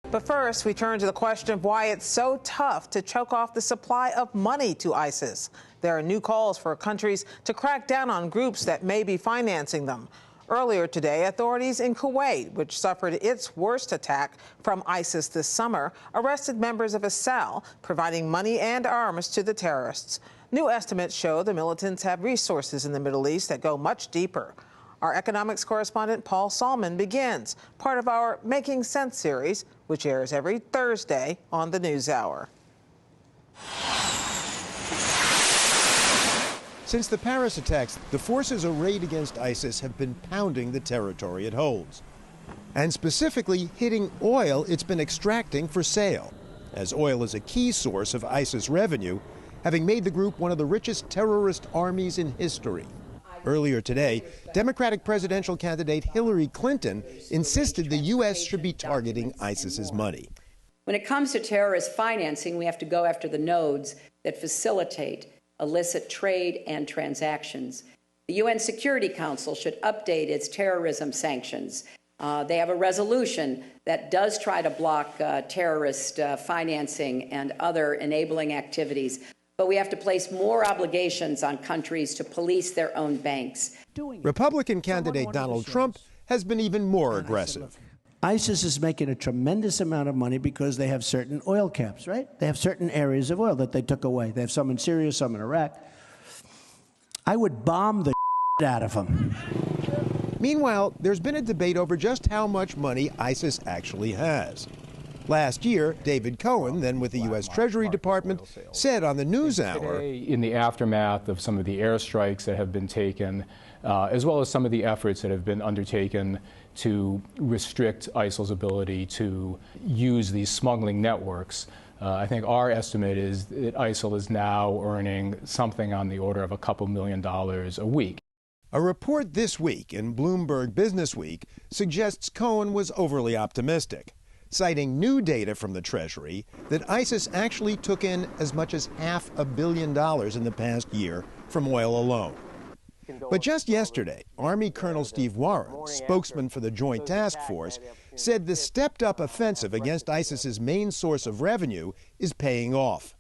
But first, we turn to the question of why it's so tough to choke off the supply of money to ISIS. There are new calls for countries to crack down on groups that may be financing them. Earlier today, authorities in Kuwait, which suffered its worst attack from ISIS this summer, arrested members of a cell providing money and arms to the terrorists. New estimates show the militants have resources in the Middle East that go much deeper. Our economics correspondent Paul Salman begins part of our Making Sense series, which airs every Thursday on the NewsHour. Since the Paris attacks, the forces arrayed against ISIS have been pounding the territory it holds, and specifically hitting oil it's been extracting for sale, as oil is a key source of ISIS revenue, having made the group one of the richest terrorist armies in history. Earlier today, Democratic presidential candidate Hillary Clinton insisted the U.S. should be targeting ISIS's money. When it comes to terrorist financing, we have to go after the nodes that facilitate illicit trade and transactions. The UN Security Council should update its terrorism sanctions. They have a resolution that does try to block terrorist financing and other enabling activities. But we have to place more obligations on countries to police their own banks. Republican candidate Donald Trump has been even more aggressive. ISIS is making a tremendous amount of money because they have certain oil caps, right? They have certain areas of oil that they took away. They have some in Syria, some in Iraq. I would bomb the out of them. Meanwhile, there's been a debate over just how much money ISIS actually has. Last year, David Cohen, then with the U.S. Treasury Department, said on the NewsHour, in the aftermath of some of the airstrikes that have been taken, as well as some of the efforts that have been undertaken to restrict ISIL's ability to use these smuggling networks, I think our estimate is that ISIL is now earning something on the order of a couple $1 million a week. A report this week in Bloomberg Businessweek suggests Cohen was overly optimistic, citing new data from the Treasury that ISIS actually took in as much as $500 million in the past year from oil alone. But just yesterday, Army Colonel Steve Warren, spokesman for the Joint Task Force, said the stepped-up offensive against ISIS's main source of revenue is paying off.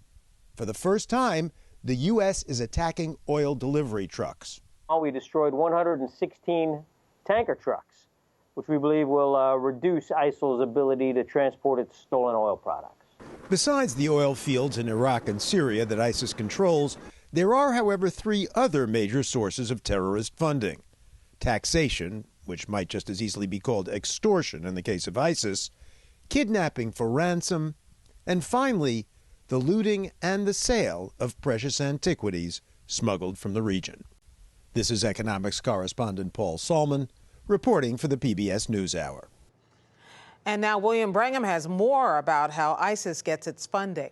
For the first time, the U.S. is attacking oil delivery trucks. We destroyed 116 tanker trucks, which we believe will reduce ISIL's ability to transport its stolen oil products. Besides the oil fields in Iraq and Syria that ISIS controls, there are, however, 3 other major sources of terrorist funding: taxation, which might just as easily be called extortion in the case of ISIS, kidnapping for ransom, and finally, the looting and the sale of precious antiquities smuggled from the region. This is economics correspondent Paul Salman, reporting for the PBS NewsHour. And now William Brangham has more about how ISIS gets its funding.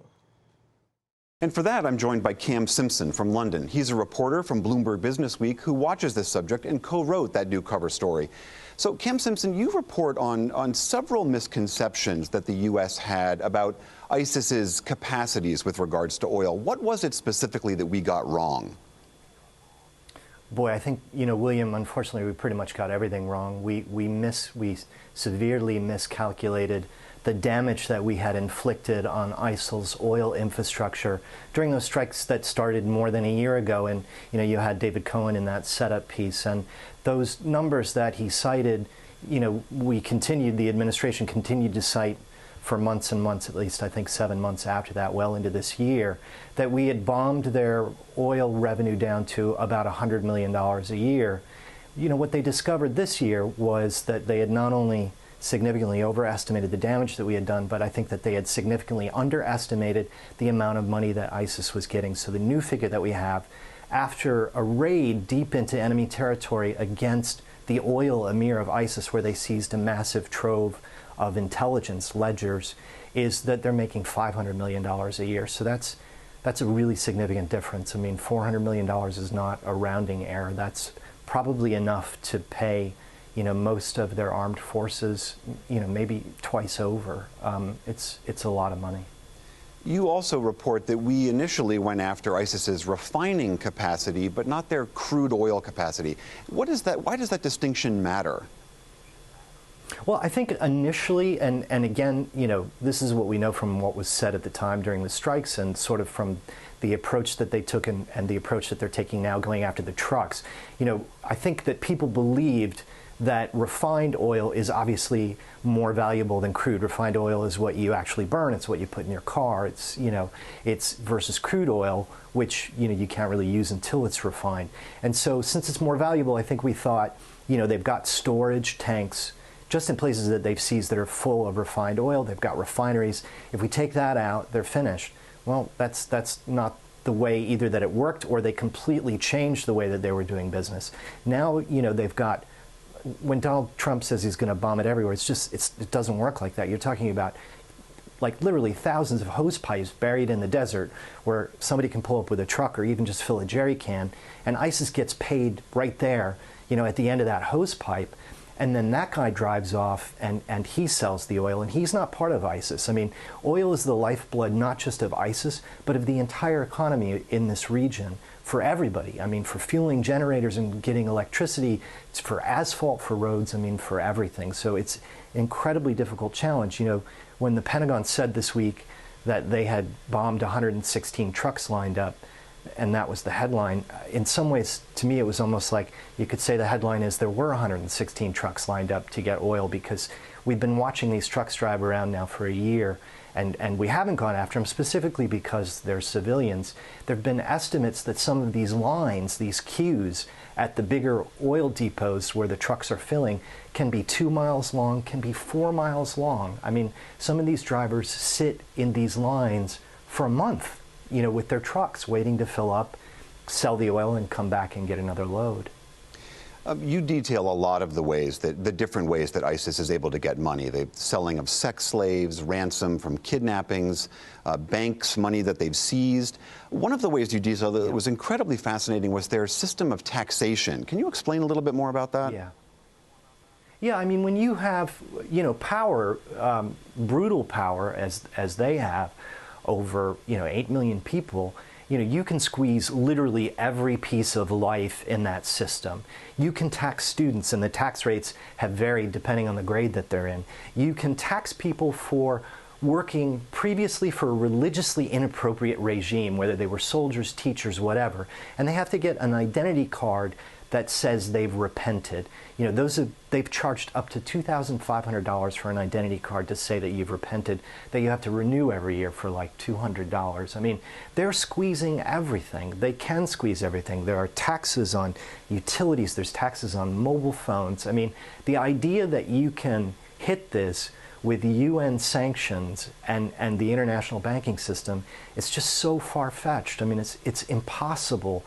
And for that, I'm joined by Cam Simpson from London. He's a reporter from Bloomberg Businessweek who watches this subject and co-wrote that new cover story. So, Cam Simpson, you report on several misconceptions that the U.S. had about ISIS's capacities with regards to oil. What was it specifically that we got wrong? Boy, I think, William, unfortunately, we pretty much got everything wrong. We severely miscalculated the damage that we had inflicted on ISIL's oil infrastructure during those strikes that started more than a year ago. And, you had David Cohen in that setup piece. And those numbers that he cited, the administration continued to cite for months and months, at least I think 7 months after that, well into this year, that we had bombed their oil revenue down to about $100 million a year. What they discovered this year was that they had not only significantly overestimated the damage that we had done, but I think that they had significantly underestimated the amount of money that ISIS was getting. So the new figure that we have, after a raid deep into enemy territory against the oil emir of ISIS, where they seized a massive trove of intelligence ledgers, is that they're making $500 million a year. So that's a really significant difference. I mean, $400 million is not a rounding error. That's probably enough to pay most of their armed forces, maybe twice over. It's a lot of money. You also report that we initially went after ISIS's refining capacity, but not their crude oil capacity. What is that? Why does that distinction matter? Well, I think initially, and again, you know, this is what we know from what was said at the time during the strikes and sort of from the approach that they took and the approach that they're taking now going after the trucks. You know, I think that people believed that refined oil is obviously more valuable than crude. Refined oil is what you actually burn. It's what you put in your car. It's, you know, it's versus crude oil, which, you know, you can't really use until it's refined. And so since it's more valuable, I think we thought, you know, they've got storage tanks just in places that they've seized that are full of refined oil. They've got refineries. If we take that out, they're finished. Well, that's not the way either that it worked, or they completely changed the way that they were doing business. Now, you know, they've got, when Donald Trump says he's going to bomb it everywhere, it doesn't work like that. You're talking about like literally thousands of hose pipes buried in the desert where somebody can pull up with a truck or even just fill a jerry can, and ISIS gets paid right there, you know, at the end of that hose pipe. And then that guy drives off and he sells the oil, and he's not part of ISIS. I mean, oil is the lifeblood not just of ISIS, but of the entire economy in this region for everybody. I mean, for fueling generators and getting electricity, it's for asphalt, for roads, I mean, for everything. So it's an incredibly difficult challenge. You know, when the Pentagon said this week that they had bombed 116 trucks lined up, and that was the headline. In some ways, to me, it was almost like you could say the headline is there were 116 trucks lined up to get oil, because we've been watching these trucks drive around now for a year, and we haven't gone after them specifically because they're civilians. There have been estimates that some of these lines, these queues at the bigger oil depots where the trucks are filling, can be 2 miles long, can be 4 miles long. I mean, some of these drivers sit in these lines for a month, you know, with their trucks, waiting to fill up, sell the oil, and come back and get another load. You detail a lot of the different ways that ISIS is able to get money. The selling of sex slaves, ransom from kidnappings, banks, money that they've seized. One of the ways you detail that was incredibly fascinating was their system of taxation. Can you explain a little bit more about that? Yeah. Yeah, I mean, when you have, you know, power, brutal power as they have, over, you know, 8 million people, you know, you can squeeze literally every piece of life in that system. You can tax students, and the tax rates have varied depending on the grade that they're in. You can tax people for working previously for a religiously inappropriate regime, whether they were soldiers, teachers, whatever, and they have to get an identity card that says they've repented. You know, they've charged up to $2,500 for an identity card to say that you've repented, that you have to renew every year for like $200. I mean, they're squeezing everything. They can squeeze everything. There are taxes on utilities. There's taxes on mobile phones. I mean, the idea that you can hit this with UN sanctions and the international banking system, it's just so far-fetched. I mean, it's impossible.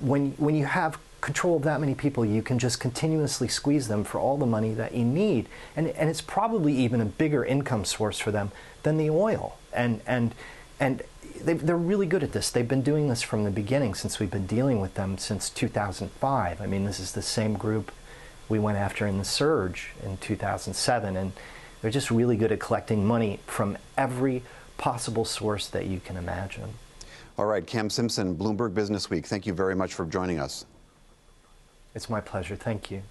When you have control of that many people, you can just continuously squeeze them for all the money that you need. And it's probably even a bigger income source for them than the oil. And they're really good at this. They've been doing this from the beginning, since we've been dealing with them since 2005. I mean, this is the same group we went after in the surge in 2007. And they're just really good at collecting money from every possible source that you can imagine. All right, Cam Simpson, Bloomberg Business Week, thank you very much for joining us. It's my pleasure. Thank you.